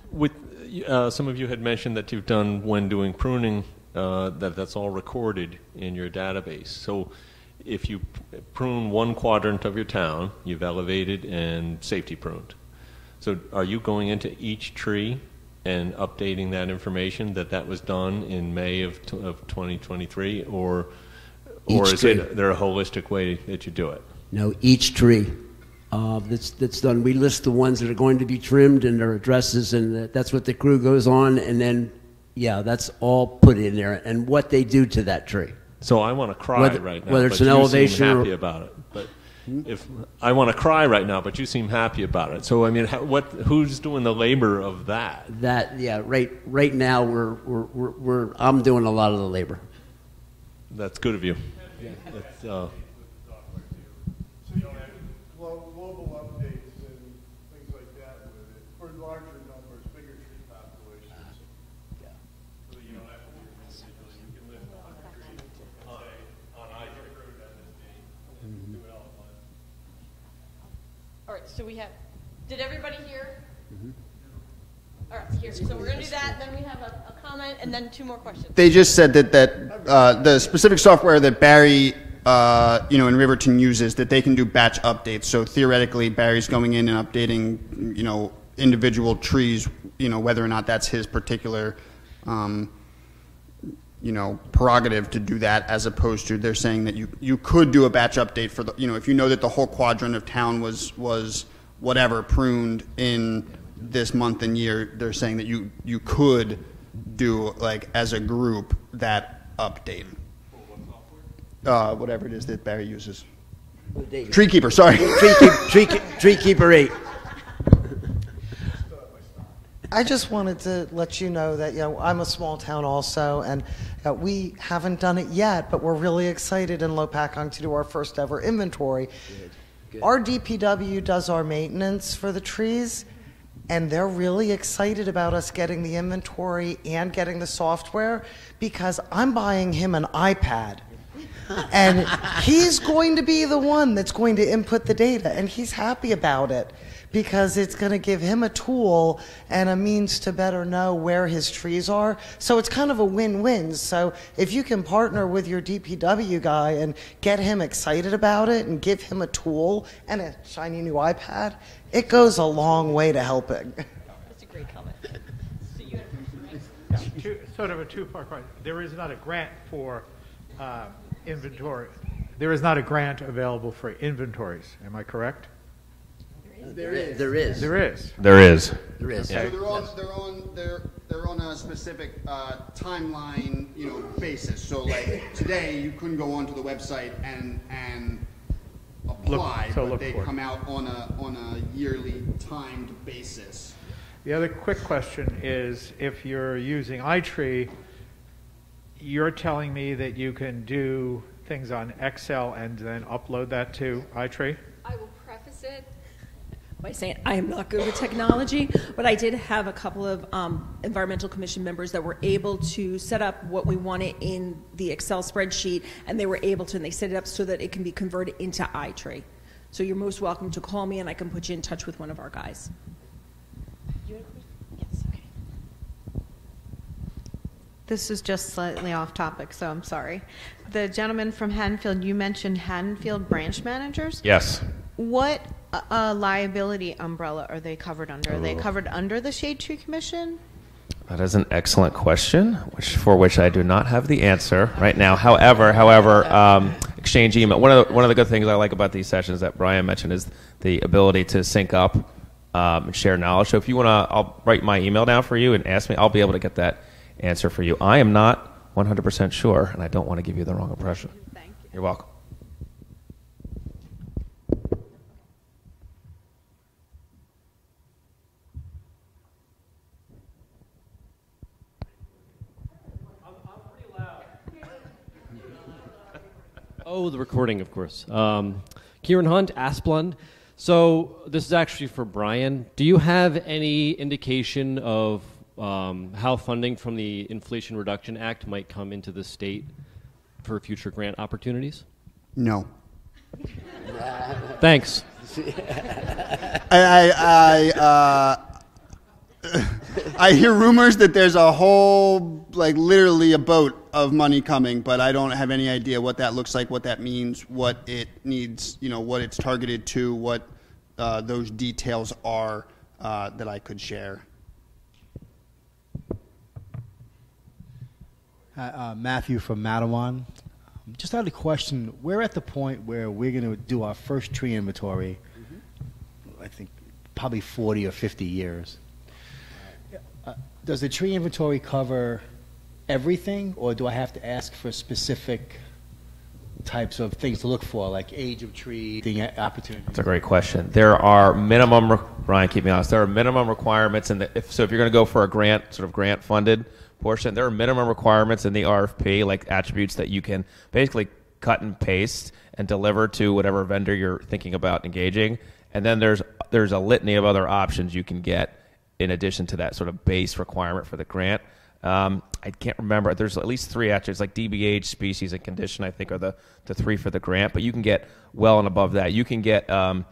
With some of you had mentioned that you've done, when doing pruning, that's all recorded in your database. So if you prune one quadrant of your town, you've elevated and safety pruned. So are you going into each tree and updating that information that was done in May of 2023, or is there a holistic way that you do it? No, each tree. That's done. We list the ones that are going to be trimmed and their addresses, and that's what the crew goes on, and then, that's all put in there, and what they do to that tree. So I want to cry right now, whether it's but an you elevation seem happy about it. But if I want to cry right now, but you seem happy about it. So I mean, who's doing the labor of that? Right now I'm doing a lot of the labor. That's good of you. Yeah. Global updates and things like that with it for larger numbers, bigger tree populations. So you don't have to do individually. You can lift 100 trees on either route and do it all at once. All right, so we have. Did everybody hear? All right, here. So we're going to do that, and then we have a comment, and then 2 more questions. They just said that the specific software that Barry in Riverton uses, that they can do batch updates. So theoretically, Barry's going in and updating, individual trees, whether or not that's his particular, prerogative to do that, as opposed to they're saying that you could do a batch update for the, if you know that the whole quadrant of town was whatever pruned in this month and year, they're saying that you could do, like, as a group, that update. Whatever it is that Barry uses. Tree Keeper, sorry. Tree Keeper 8. I just wanted to let you know that I'm a small town also, and we haven't done it yet, but we're really excited in Lopakong to do our first ever inventory. Good. Our DPW does our maintenance for the trees, and they're really excited about us getting the inventory and getting the software, because I'm buying him an iPad. And he's going to be the one that's going to input the data, and he's happy about it because it's going to give him a tool and a means to better know where his trees are. So it's kind of a win-win. So if you can partner with your DPW guy and get him excited about it and give him a tool and a shiny new iPad, it goes a long way to helping. That's a great comment. Sort of a two-part question. There is not a grant for inventory. There is not a grant available for inventories. Am I correct? There is. So they're on a specific timeline, basis. So like today, you couldn't go onto the website and apply, but they come out on a yearly timed basis. The other quick question is, if you're using iTree, you're telling me that you can do things on Excel and then upload that to iTree? I will preface it by saying I am not good with technology, but I did have a couple of environmental commission members that were able to set up what we wanted in the Excel spreadsheet, and they were able to, and they set it up so that it can be converted into iTree. So you're most welcome to call me, and I can put you in touch with one of our guys. Yes, okay. This is just slightly off topic, so I'm sorry. The gentleman from Haddonfield, you mentioned Haddonfield branch managers. Yes. What liability umbrella are they covered under? Are they covered under the Shade Tree Commission? That is an excellent question, for which I do not have the answer right now. However, exchange email. One of the good things I like about these sessions that Brian mentioned is the ability to sync up and share knowledge. So if you want to, I'll write my email down for you and ask me. I'll be able to get that answer for you. I am not 100% sure, and I don't want to give you the wrong impression. Thank you. You're welcome. Oh, the recording, of course. Kieran Hunt, Asplund. So this is actually for Brian. Do you have any indication of how funding from the Inflation Reduction Act might come into the state for future grant opportunities? No. Thanks. I hear rumors that there's a whole, like literally a boat of money coming, but I don't have any idea what that looks like, what that means, what it needs, what it's targeted to, what those details are that I could share. Hi, Matthew from Matawan. Just had a question. We're at the point where we're going to do our first tree inventory, I think probably 40 or 50 years. Does the tree inventory cover everything, or do I have to ask for specific types of things to look for, like age of tree, opportunity? That's a great question. There are minimum, Brian, keep me honest, there are minimum requirements, if you're going to go for a grant, sort of grant-funded portion, there are minimum requirements in the RFP, like attributes that you can basically cut and paste and deliver to whatever vendor you're thinking about engaging. And then there's a litany of other options you can get in addition to that sort of base requirement for the grant. I can't remember. There's at least 3 attributes, like DBH, species, and condition, I think, are the 3 for the grant. But you can get well and above that. You can get an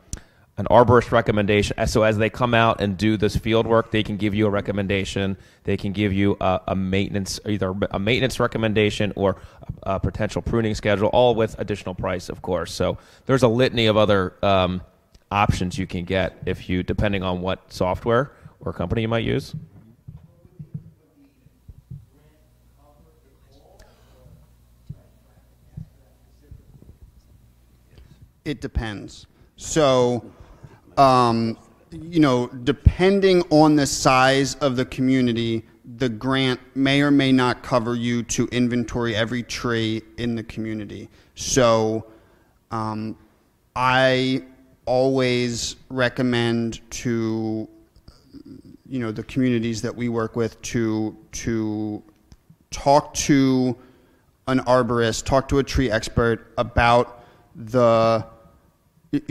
arborist recommendation. So as they come out and do this field work, they can give you a recommendation. They can give you a maintenance, either a maintenance recommendation or a potential pruning schedule, all with additional price, of course. So there's a litany of other options you can get if you, depending on what software or company you might use. It depends. So, depending on the size of the community, the grant may or may not cover you to inventory every tree in the community. So, I always recommend to the communities that we work with to talk to an arborist, talk to a tree expert about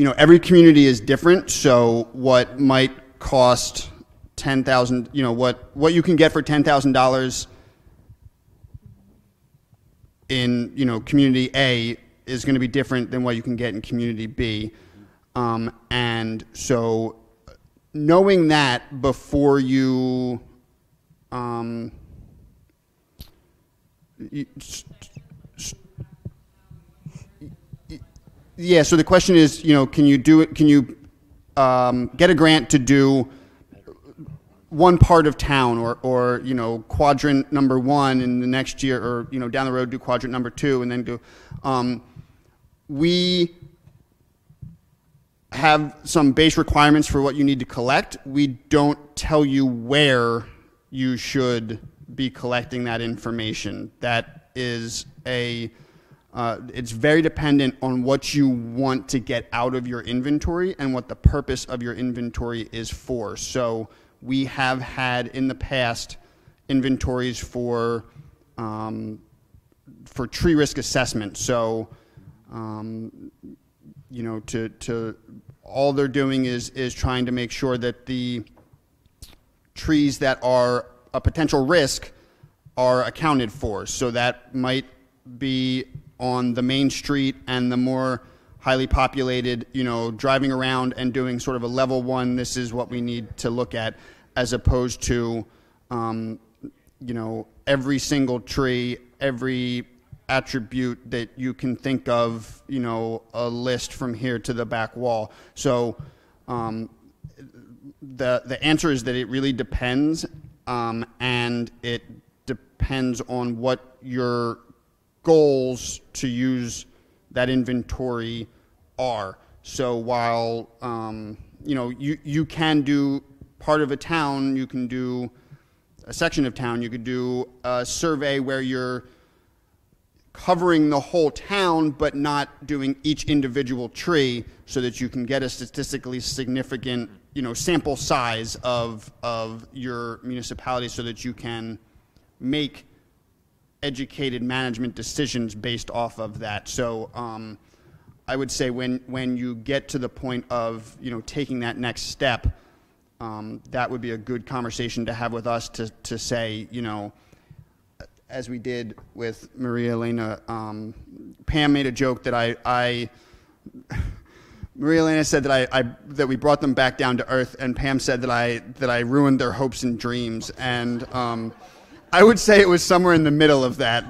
every community is different. So what might cost $10,000, what you can get for $10,000 in, community A is going to be different than what you can get in community B. And so knowing that before so the question is, can you do it? Can you get a grant to do one part of town, or quadrant number 1, and the next year, or down the road do quadrant number 2, and then do. We have some base requirements for what you need to collect. We don't tell you where you should be collecting that information. That is it's very dependent on what you want to get out of your inventory and what the purpose of your inventory is for. So we have had in the past inventories for tree risk assessment. So, you know, to all they're doing is trying to make sure that the trees that are a potential risk are accounted for. So that might be on the main street and the more highly populated, you know, driving around and doing sort of a level one, this is what we need to look at, as opposed to, you know, every single tree, every attribute that you can think of, you know, a list from here to the back wall. So the answer is that it really depends, and it depends on what your goals to use that inventory are. So while you know, you can do part of a town, you can do a section of town, you could do a survey where you're covering the whole town but not doing each individual tree, so that you can get a statistically significant, you know, sample size of your municipality, so that you can make educated management decisions based off of that. So I would say when you get to the point of, you know, taking that next step, that would be a good conversation to have with us to say, you know, as we did with Maria Elena, Pam made a joke that Maria Elena said that we brought them back down to earth, and Pam said that I ruined their hopes and dreams, and I would say it was somewhere in the middle of that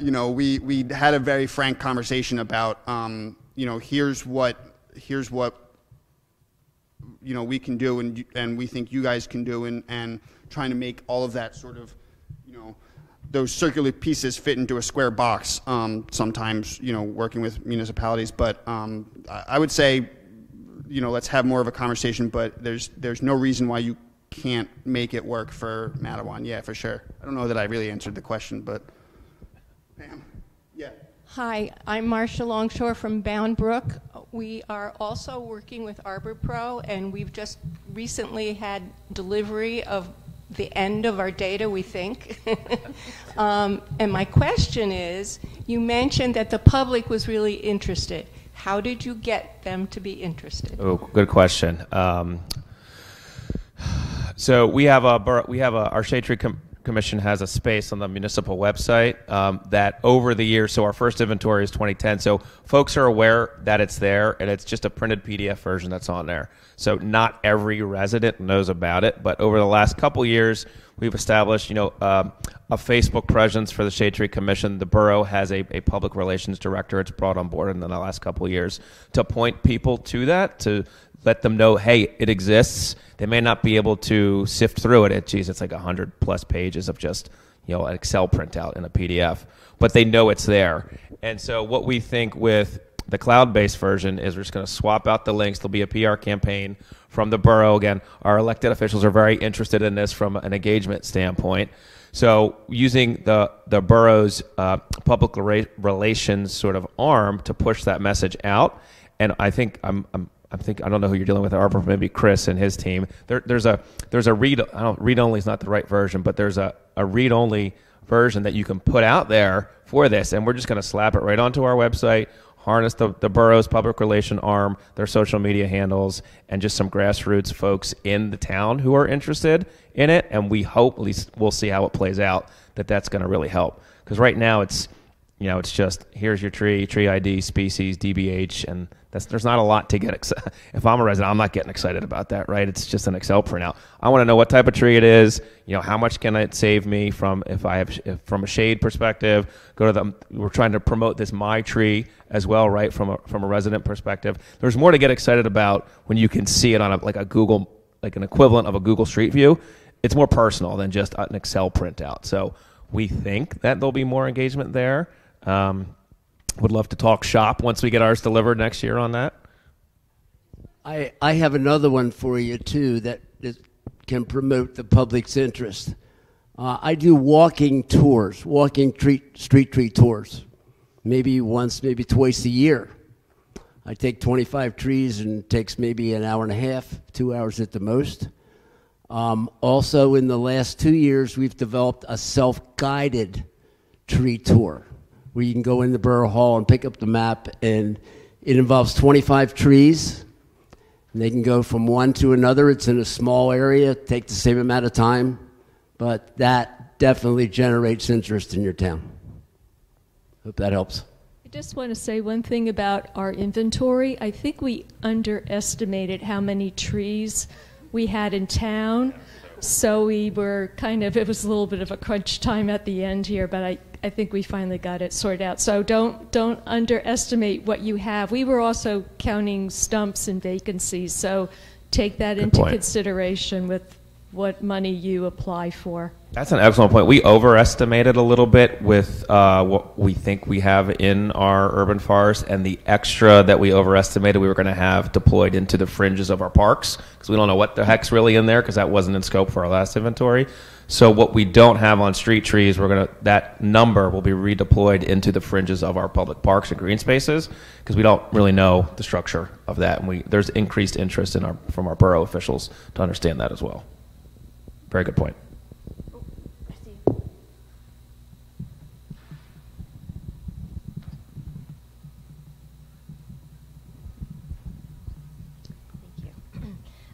you know, we had a very frank conversation about, you know, here's what you know we can do, and we think you guys can do, and trying to make all of that sort of, you know, those circular pieces fit into a square box. Sometimes, you know, working with municipalities, but I would say, you know, let's have more of a conversation. But there's no reason why you can't make it work for Matawan. Yeah, for sure. I don't know that I really answered the question, but Pam, yeah. Hi, I'm Marcia Longshore from Bound Brook. We are also working with Arbor Pro, and we've just recently had delivery of the end of our data, we think. And my question is, you mentioned that the public was really interested. How did you get them to be interested? Oh, good question. So we have our Shade Tree Commission has a space on the municipal website that over the years, so our first inventory is 2010, so folks are aware that it's there, and it's just a printed PDF version that's on there. So not every resident knows about it, but over the last couple years, we've established, you know, a Facebook presence for the Shade Tree Commission. The borough has a public relations director it's brought on board in the last couple of years to point people to that, to let them know, hey, it exists. They may not be able to sift through it. Geez, it's like 100+ pages of just, you know, an Excel printout in a PDF, but they know it's there. And so what we think with the cloud-based version is we're just going to swap out the links. There'll be a PR campaign from the borough. Again, our elected officials are very interested in this from an engagement standpoint. So using the borough's public relations sort of arm to push that message out, and I think I don't know who you're dealing with at Arbor, maybe Chris and his team. There's a read. Read only is not the right version, but there's a read only version that you can put out there for this, and we're just going to slap it right onto our website, harness the borough's public relation arm, their social media handles, and just some grassroots folks in the town who are interested in it. And we hope, at least we'll see how it plays out, that's going to really help. Because right now it's, you know, it's just here's your tree ID, species, DBH, and there's not a lot to get excited. If I'm a resident, I'm not getting excited about that, right? It's just an Excel printout. I want to know what type of tree it is. You know, how much can it save me from from a shade perspective? We're trying to promote this My Tree as well, right? From a resident perspective, there's more to get excited about when you can see it on an equivalent of a Google Street View. It's more personal than just an Excel printout. So we think that there'll be more engagement there. Would love to talk shop once we get ours delivered next year on that. I have another one for you, too, that can promote the public's interest. I do walking street tree tours, maybe once, maybe twice a year. I take 25 trees and it takes maybe an hour and a half, 2 hours at the most. Also, in the last 2 years, we've developed a self-guided tree tour where you can go in the Borough Hall and pick up the map, and it involves 25 trees. And they can go from one to another. It's in a small area, take the same amount of time, but that definitely generates interest in your town. Hope that helps. I just want to say one thing about our inventory. I think we underestimated how many trees we had in town. So we were it was a little bit of a crunch time at the end here, but I think we finally got it sorted out. So don't underestimate what you have. We were also counting stumps and vacancies, so take that into consideration with what money you apply for. That's an excellent point. We overestimated a little bit with what we think we have in our urban forest, and the extra that we overestimated we were going to have deployed into the fringes of our parks, because we don't know what the heck's really in there, because that wasn't in scope for our last inventory. So what we don't have on street trees, that number will be redeployed into the fringes of our public parks and green spaces, because we don't really know the structure of that, and there's increased interest from our borough officials to understand that as well. Very good point.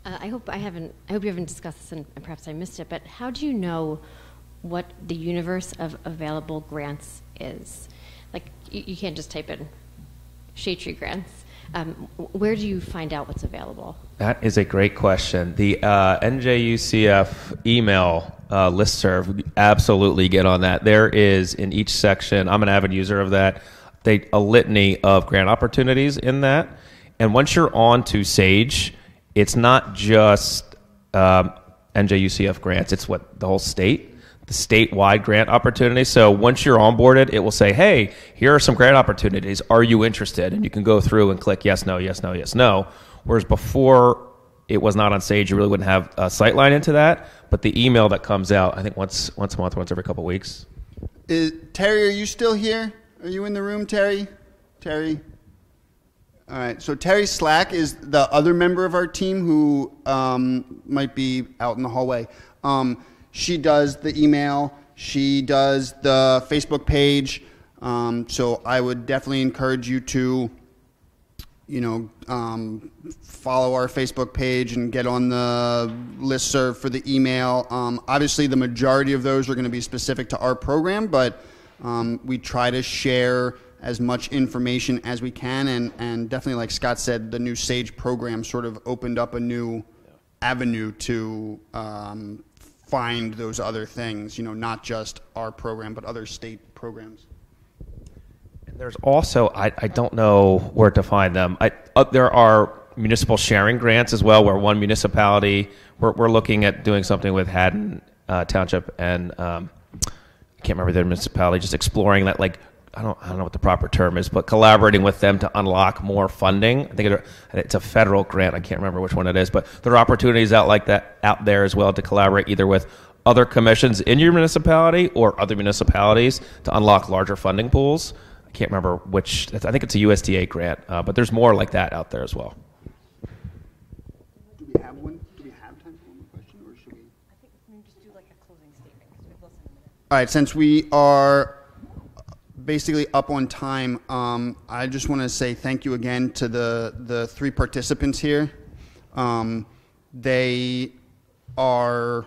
I hope you haven't discussed this, and perhaps I missed it, but how do you know what the universe of available grants is? Like, you can't just type in shade tree grants. Where do you find out what's available? That is a great question. The NJUCF email listserv, absolutely get on that. There is, in each section, I'm an avid user of that, a litany of grant opportunities in that. And once you're on to SAGE, it's not just NJUCF grants, it's the whole state, the statewide grant opportunities. So once you're onboarded, it will say, hey, here are some grant opportunities. Are you interested? And you can go through and click yes, no, yes, no, yes, no. Whereas before it was not on SAGE, you really wouldn't have a sight line into that. But the email that comes out, I think once a month, once every couple of weeks. Terry, are you still here? Are you in the room, Terry? Terry? All right, so Terry Slack is the other member of our team who might be out in the hallway. She does the email, she does the Facebook page, so I would definitely encourage you to, follow our Facebook page and get on the listserv for the email. Obviously, the majority of those are going to be specific to our program, but we try to share as much information as we can, and definitely, like Scott said, the new SAGE program sort of opened up a new avenue to find those other things, not just our program, but other state programs. And there's also, I don't know where to find them. There are municipal sharing grants as well, where one municipality, we're looking at doing something with Haddon Township and I can't remember their municipality, just exploring that, I don't know what the proper term is, but collaborating with them to unlock more funding. I think it's a federal grant. I can't remember which one it is, but there are opportunities out there as well to collaborate either with other commissions in your municipality or other municipalities to unlock larger funding pools. I can't remember which. I think it's a USDA grant, but there's more like that out there as well. Do we have one? Do we have time for one more question, or should we? I think we can just do like a closing statement because we've listened a minute. All right, since we are basically up on time, I just want to say thank you again to the three participants here. They are,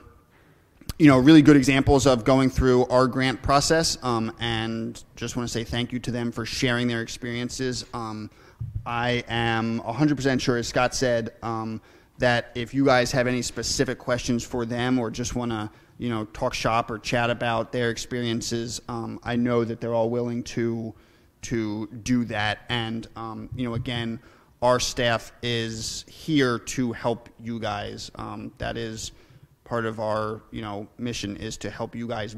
really good examples of going through our grant process, and just want to say thank you to them for sharing their experiences. I am 100% sure, as Scott said, that if you guys have any specific questions for them or just want to talk shop or chat about their experiences, I know that they're all willing to do that. And, again, our staff is here to help you guys. That is part of our, mission, is to help you guys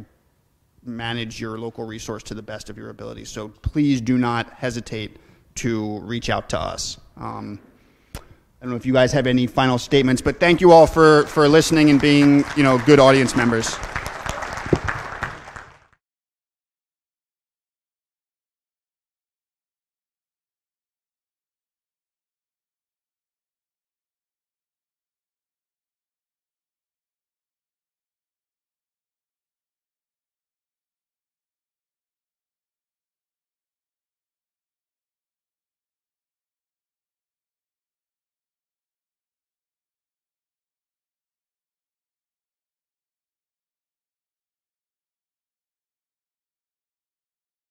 manage your local resource to the best of your ability. So please do not hesitate to reach out to us. I don't know if you guys have any final statements, but thank you all for listening and being, good audience members.